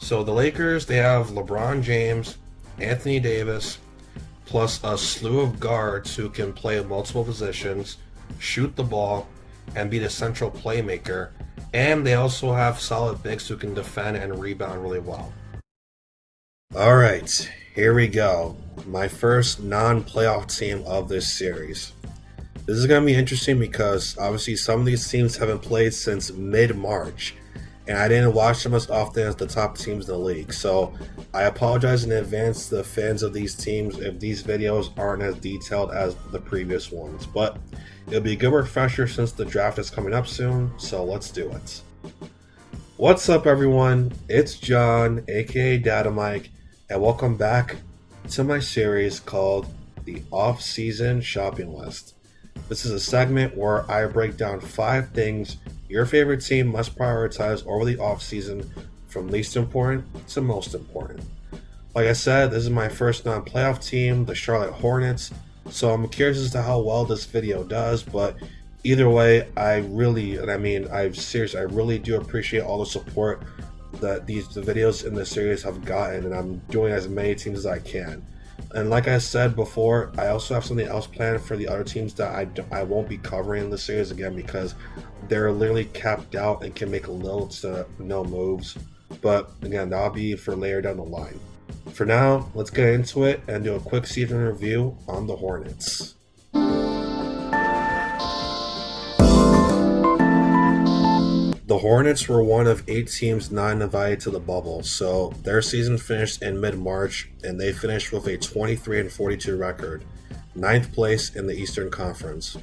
So the Lakers, they have LeBron James, Anthony Davis, plus a slew of guards who can play multiple positions, shoot the ball, and be the central playmaker. And they also have solid bigs who can defend and rebound really well. All right, here we go. My first non-playoff team of this series. This is going to be interesting because obviously some of these teams haven't played since mid-March, and I didn't watch them as often as the top teams in the league. So I apologize in advance to the fans of these teams if these videos aren't as detailed as the previous ones. But it'll be a good refresher since the draft is coming up soon, so let's do it. What's up, everyone? It's John, aka Data Mike, and welcome back to my series called the Offseason Shopping List. This is a segment where I break down 5 things your favorite team must prioritize over the offseason from least important to most important. Like I said, this is my first non-playoff team, the Charlotte Hornets, so I'm curious as to how well this video does, but either way, I really do appreciate all the support that the videos in this series have gotten, and I'm doing as many teams as I can. And like I said before, I also have something else planned for the other teams that I won't be covering in the series again because they're literally capped out and can make little to no moves. But again, that'll be for later down the line. For now, let's get into it and do a quick season review on the Hornets. The Hornets were one of 8 teams not invited to the bubble, so their season finished in mid-March, and they finished with a 23-42 record, 9th place in the Eastern Conference.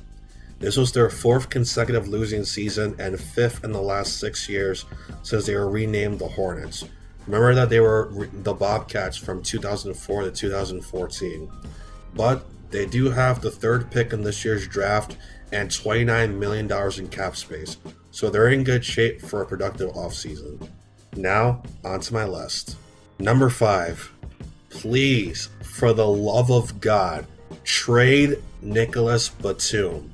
This was their 4th consecutive losing season and 5th in the last 6 years since they were renamed the Hornets. Remember that they were the Bobcats from 2004 to 2014. But they do have the 3rd pick in this year's draft and $29 million in cap space, so they're in good shape for a productive offseason. Now, onto my list. Number 5. Please, for the love of God, trade Nicholas Batum.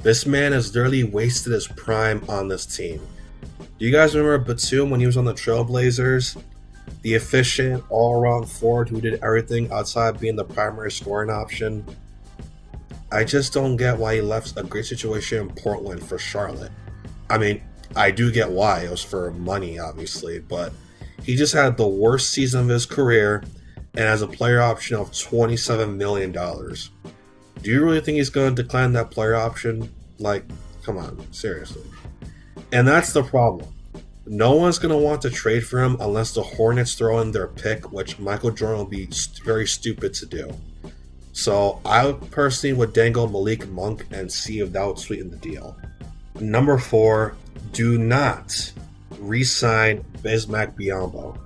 This man has literally wasted his prime on this team. Do you guys remember Batum when he was on the Trailblazers? The efficient, all-around forward who did everything outside being the primary scoring option? I just don't get why he left a great situation in Portland for Charlotte. I mean, I do get why. It was for money, obviously, but he just had the worst season of his career and has a player option of $27 million. Do you really think he's going to decline that player option? Like, come on, seriously. And that's the problem. No one's going to want to trade for him unless the Hornets throw in their pick, which Michael Jordan will be very stupid to do. So I personally would dangle Malik Monk and see if that would sweeten the deal. Number 4, do not re-sign Bismack Biyombo.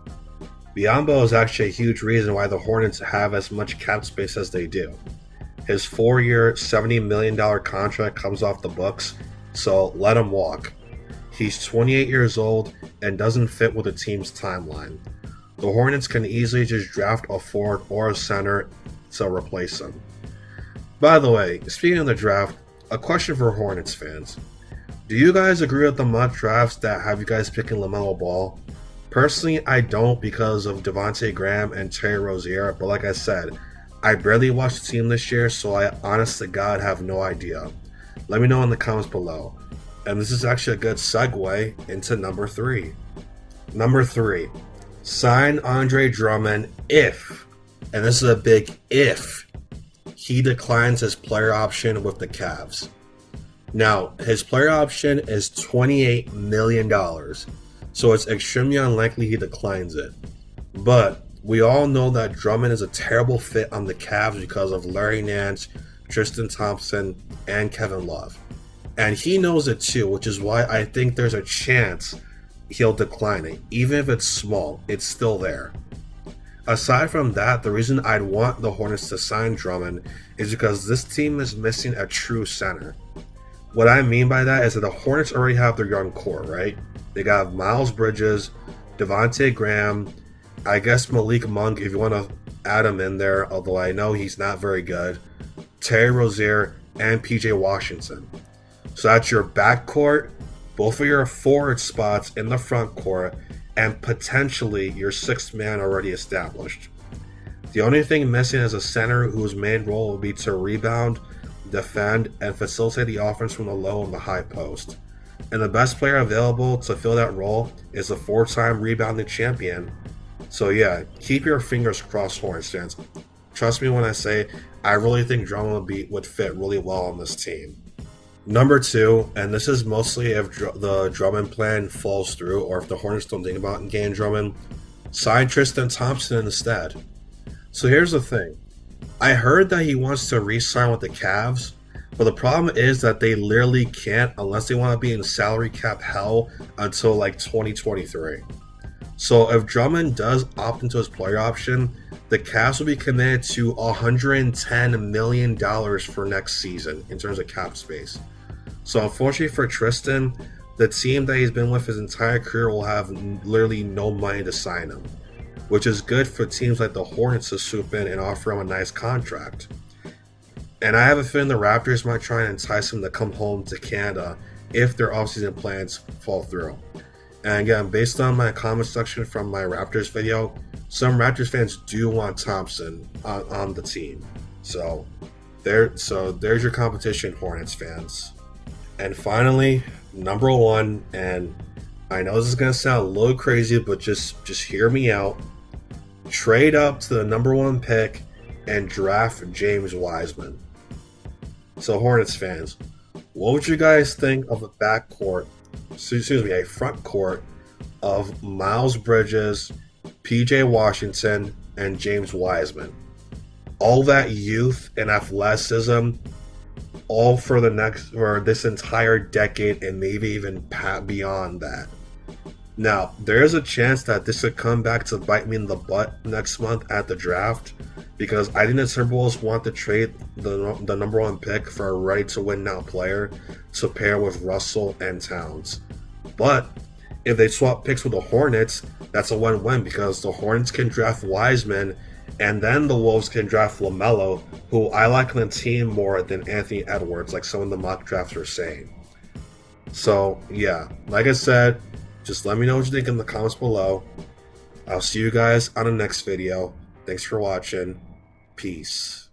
Biyombo is actually a huge reason why the Hornets have as much cap space as they do. His 4-year, $70 million contract comes off the books, so let him walk. He's 28 years old and doesn't fit with the team's timeline. The Hornets can easily just draft a forward or a center to replace him. By the way, speaking of the draft, a question for Hornets fans. Do you guys agree with the mock drafts that have you guys picking LaMelo Ball? Personally, I don't because of Devontae Graham and Terry Rozier, but like I said, I barely watched the team this year, so I honest to God have no idea. Let me know in the comments below. And this is actually a good segue into number 3. Number 3, sign Andre Drummond if, and this is a big if, he declines his player option with the Cavs. Now, his player option is $28 million, so it's extremely unlikely he declines it. But we all know that Drummond is a terrible fit on the Cavs because of Larry Nance, Tristan Thompson, and Kevin Love. And he knows it too, which is why I think there's a chance he'll decline it. Even if it's small, it's still there. Aside from that, the reason I'd want the Hornets to sign Drummond is because this team is missing a true center. What I mean by that is that the Hornets already have their young core, right? They got Miles Bridges, Devontae Graham, I guess Malik Monk if you want to add him in there, although I know he's not very good, Terry Rozier, and PJ Washington. So that's your backcourt, both of your forward spots in the front court, and potentially your sixth man already established. The only thing missing is a center whose main role will be to rebound, defend, and facilitate the offense from the low and the high post. And the best player available to fill that role is the four-time rebounding champion. So yeah, keep your fingers crossed, Hornets fans. Trust me when I say I really think Drummond would fit really well on this team. Number two, and this is mostly if the Drummond plan falls through or if the Hornets don't think about getting Drummond, sign Tristan Thompson instead. So here's the thing. I heard that he wants to re-sign with the Cavs, but the problem is that they literally can't unless they want to be in salary cap hell until like 2023. So if Drummond does opt into his player option, the Cavs will be committed to $110 million for next season in terms of cap space. So unfortunately for Tristan, the team that he's been with his entire career will have literally no money to sign him, which is good for teams like the Hornets to swoop in and offer him a nice contract. And I have a feeling the Raptors might try and entice him to come home to Canada if their offseason plans fall through. And again, based on my comment section from my Raptors video, some Raptors fans do want Thompson on the team. So there's your competition, Hornets fans. And finally, number one, and I know this is gonna sound a little crazy, but just hear me out. Trade up to the number one pick and draft James Wiseman. So Hornets fans, what would you guys think of a front court of Miles Bridges, PJ Washington, and James Wiseman? All that youth and athleticism, all for this entire decade and maybe even beyond that. Now, there is a chance that this could come back to bite me in the butt next month at the draft, because I think the Timberwolves want to trade the number one pick for a ready-to-win now player to pair with Russell and Towns. But if they swap picks with the Hornets, that's a win-win, because the Hornets can draft Wiseman, and then the Wolves can draft LaMelo, who I like on the team more than Anthony Edwards, like some of the mock drafts are saying. So, yeah, like I said, just let me know what you think in the comments below. I'll see you guys on the next video. Thanks for watching. Peace.